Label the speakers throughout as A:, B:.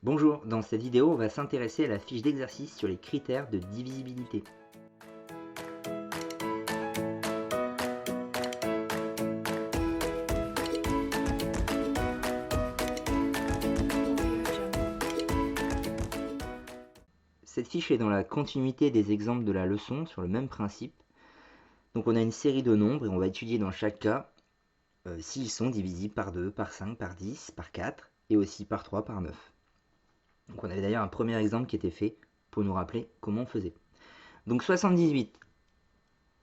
A: Bonjour, dans cette vidéo, on va s'intéresser à la fiche d'exercice sur les critères de divisibilité. Cette fiche est dans la continuité des exemples de la leçon sur le même principe. Donc on a une série de nombres et on va étudier dans chaque cas s'ils sont divisibles par 2, par 5, par 10, par 4 et aussi par 3, par 9. Donc on avait d'ailleurs un premier exemple qui était fait pour nous rappeler comment on faisait. Donc 78,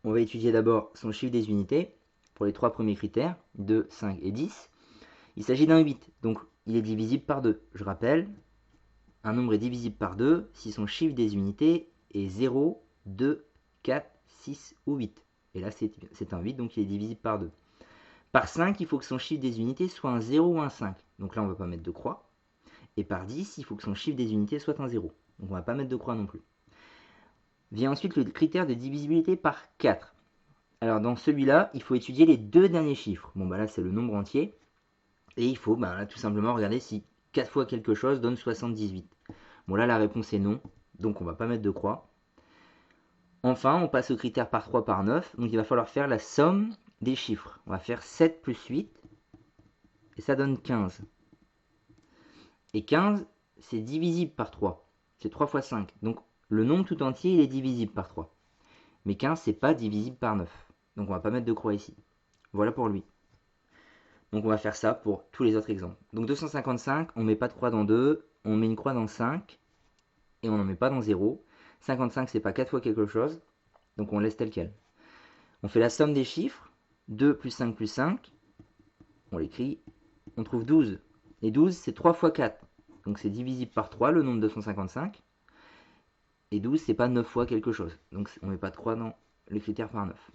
A: on va étudier d'abord son chiffre des unités pour les trois premiers critères, 2, 5 et 10. Il s'agit d'un 8, donc il est divisible par 2. Je rappelle, un nombre est divisible par 2 si son chiffre des unités est 0, 2, 4, 6 ou 8. Et là, c'est un 8, donc il est divisible par 2. Par 5, il faut que son chiffre des unités soit un 0 ou un 5. Donc là, on ne va pas mettre de croix. Et par 10, il faut que son chiffre des unités soit un 0. Donc on ne va pas mettre de croix non plus. Vient ensuite le critère de divisibilité par 4. Alors dans celui-là, il faut étudier les deux derniers chiffres. Bon, bah là, c'est le nombre entier. Et il faut là, tout simplement regarder si 4 fois quelque chose donne 78. Bon là, la réponse est non, donc on ne va pas mettre de croix. Enfin, on passe au critère par 3 par 9, donc il va falloir faire la somme des chiffres. On va faire 7 plus 8, et ça donne 15. Et 15, c'est divisible par 3. C'est 3 fois 5. Donc le nombre tout entier, il est divisible par 3. Mais 15, c'est pas divisible par 9. Donc on va pas mettre de croix ici. Voilà pour lui. Donc on va faire ça pour tous les autres exemples. Donc 255, on ne met pas de croix dans 2, on met une croix dans 5, et on n'en met pas dans 0. 55, c'est pas 4 fois quelque chose, donc on laisse tel quel. On fait la somme des chiffres, 2 plus 5 plus 5, on l'écrit, on trouve 12. Et 12, c'est 3 fois 4, donc c'est divisible par 3, le nombre 255. Et 12, c'est pas 9 fois quelque chose, donc on ne met pas de croix dans le critère par 9.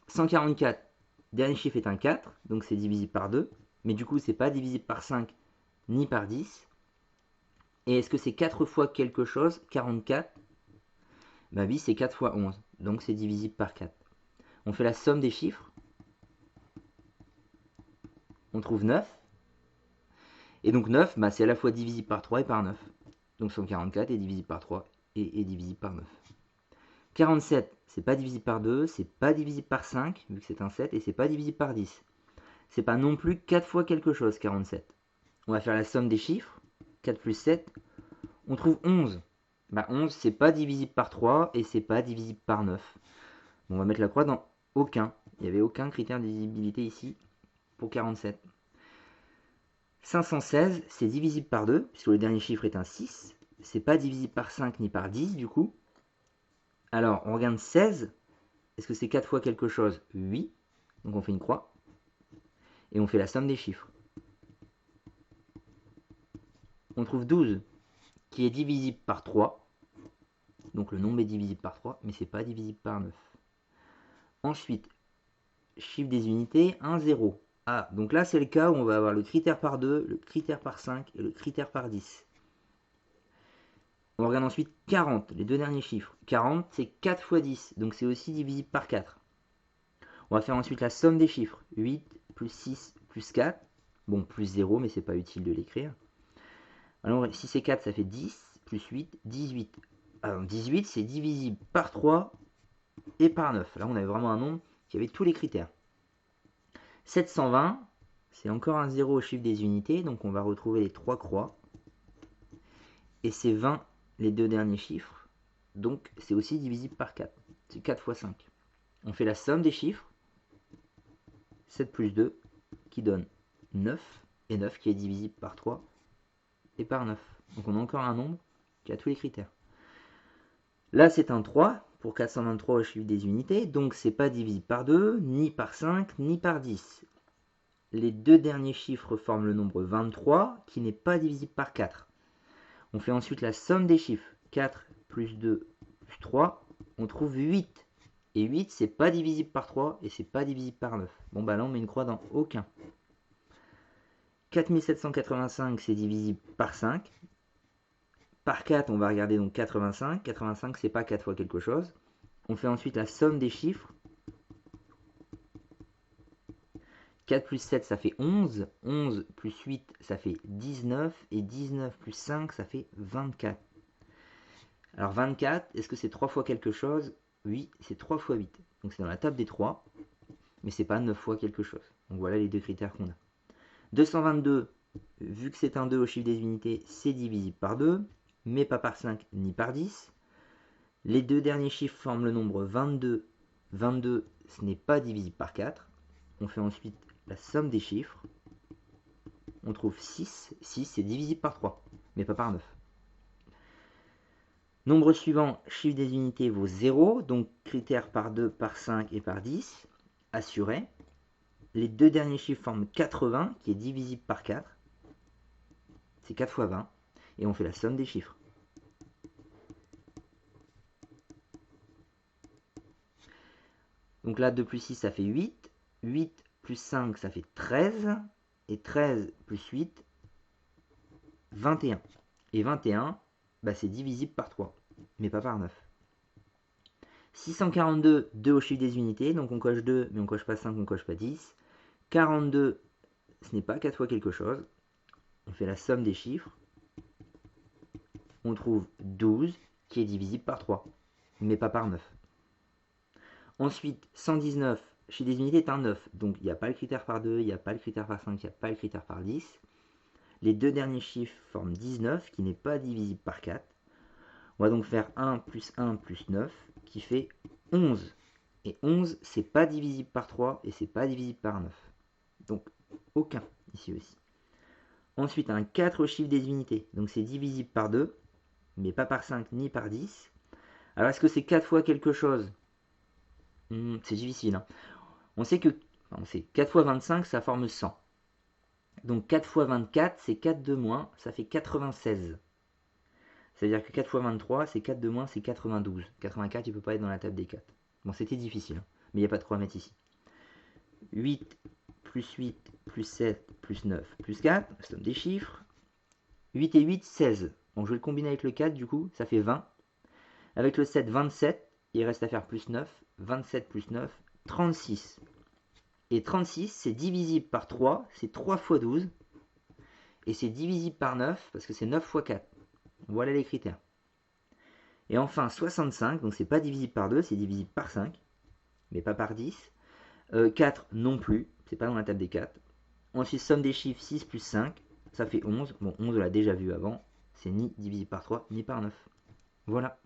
A: 144, dernier chiffre est un 4, donc c'est divisible par 2, mais du coup, c'est pas divisible par 5 ni par 10. Et est-ce que c'est 4 fois quelque chose, 44? Bah oui, c'est 4 fois 11, donc c'est divisible par 4. On fait la somme des chiffres, on trouve 9. Et donc 9, bah, c'est à la fois divisible par 3 et par 9. Donc 144 est divisible par 3 et est divisible par 9. 47, c'est pas divisible par 2, c'est pas divisible par 5, vu que c'est un 7, et c'est pas divisible par 10. C'est pas non plus 4 fois quelque chose, 47. On va faire la somme des chiffres, 4 plus 7, on trouve 11. Bah 11, c'est pas divisible par 3 et c'est pas divisible par 9. Bon, on va mettre la croix dans aucun. Il n'y avait aucun critère de divisibilité ici pour 47. 516, c'est divisible par 2, puisque le dernier chiffre est un 6. C'est pas divisible par 5 ni par 10 du coup. Alors, on regarde 16. Est-ce que c'est 4 fois quelque chose? Oui. Donc on fait une croix. Et on fait la somme des chiffres. On trouve 12, qui est divisible par 3. Donc le nombre est divisible par 3, mais c'est pas divisible par 9. Ensuite, chiffre des unités, 1, 0. Ah, donc là c'est le cas où on va avoir le critère par 2, le critère par 5 et le critère par 10. On regarde ensuite 40, les deux derniers chiffres. 40, c'est 4 fois 10, donc c'est aussi divisible par 4. On va faire ensuite la somme des chiffres. 8 plus 6 plus 4. Bon, plus 0, mais c'est pas utile de l'écrire. Alors, si c'est 4, ça fait 10, plus 8, 18. Alors, 18, c'est divisible par 3 et par 9. Là, on avait vraiment un nombre qui avait tous les critères. 720, c'est encore un 0 au chiffre des unités, donc on va retrouver les 3 croix. Et c'est 20, les deux derniers chiffres, donc c'est aussi divisible par 4. C'est 4 fois 5. On fait la somme des chiffres. 7 plus 2 qui donne 9, et 9 qui est divisible par 3 et par 9. Donc on a encore un nombre qui a tous les critères. Là c'est un 3 pour 423 au chiffre des unités, donc c'est pas divisible par 2, ni par 5, ni par 10. Les deux derniers chiffres forment le nombre 23 qui n'est pas divisible par 4. On fait ensuite la somme des chiffres. 4 plus 2 plus 3, on trouve 8. Et 8, c'est pas divisible par 3 et c'est pas divisible par 9. Bon bah là on met une croix dans aucun. 4785, c'est divisible par 5. Par 4, on va regarder donc 85. 85, c'est pas 4 fois quelque chose. On fait ensuite la somme des chiffres. 4 plus 7, ça fait 11. 11 plus 8, ça fait 19. Et 19 plus 5, ça fait 24. Alors 24, est-ce que c'est 3 fois quelque chose? Oui, c'est 3 fois 8. Donc c'est dans la table des 3, mais c'est pas 9 fois quelque chose. Donc voilà les deux critères qu'on a. 222, vu que c'est un 2 au chiffre des unités, c'est divisible par 2, mais pas par 5 ni par 10. Les deux derniers chiffres forment le nombre 22. 22, ce n'est pas divisible par 4. On fait ensuite la somme des chiffres. On trouve 6. 6, c'est divisible par 3, mais pas par 9. Nombre suivant, chiffre des unités vaut 0, donc critère par 2, par 5 et par 10, assuré. Les deux derniers chiffres forment 80, qui est divisible par 4. C'est 4 fois 20, et on fait la somme des chiffres. Donc là, 2 plus 6, ça fait 8. 8 plus 5, ça fait 13. Et 13 plus 8, 21. Et 21, bah, c'est divisible par 3, mais pas par 9. 642, 2 au chiffre des unités, donc on coche 2, mais on coche pas 5, on coche pas 10. 42, ce n'est pas 4 fois quelque chose. On fait la somme des chiffres. On trouve 12, qui est divisible par 3, mais pas par 9. Ensuite, 119, chez des unités est un 9, donc il n'y a pas le critère par 2, il n'y a pas le critère par 5, il n'y a pas le critère par 10. Les deux derniers chiffres forment 19, qui n'est pas divisible par 4. On va donc faire 1 plus 1 plus 9, qui fait 11. Et 11, c'est pas divisible par 3, et c'est pas divisible par 9. Donc, aucun, ici aussi. Ensuite, un 4 au chiffre des unités, donc c'est divisible par 2, mais pas par 5 ni par 10. Alors, est-ce que c'est 4 fois quelque chose? C'est difficile, hein. On sait que 4 fois 25, ça forme 100. Donc 4 fois 24, c'est 4 de moins, ça fait 96. C'est-à-dire que 4 fois 23, c'est 4 de moins, c'est 92. 84, il ne peut pas être dans la table des 4. Bon, c'était difficile, hein, mais il n'y a pas de quoi à mettre ici. 8 plus 8 plus 7 plus 9 plus 4, la somme des chiffres. 8 et 8, 16. Bon, je vais le combiner avec le 4, du coup, ça fait 20. Avec le 7, 27. Il reste à faire plus 9. 27 plus 9, 36. Et 36, c'est divisible par 3, c'est 3 fois 12. Et c'est divisible par 9, parce que c'est 9 fois 4. Voilà les critères. Et enfin, 65, donc c'est pas divisible par 2, c'est divisible par 5, mais pas par 10. 4 non plus, c'est pas dans la table des 4. Ensuite, somme des chiffres, 6 plus 5, ça fait 11. Bon, 11 on l'a déjà vu avant, c'est ni divisible par 3, ni par 9. Voilà.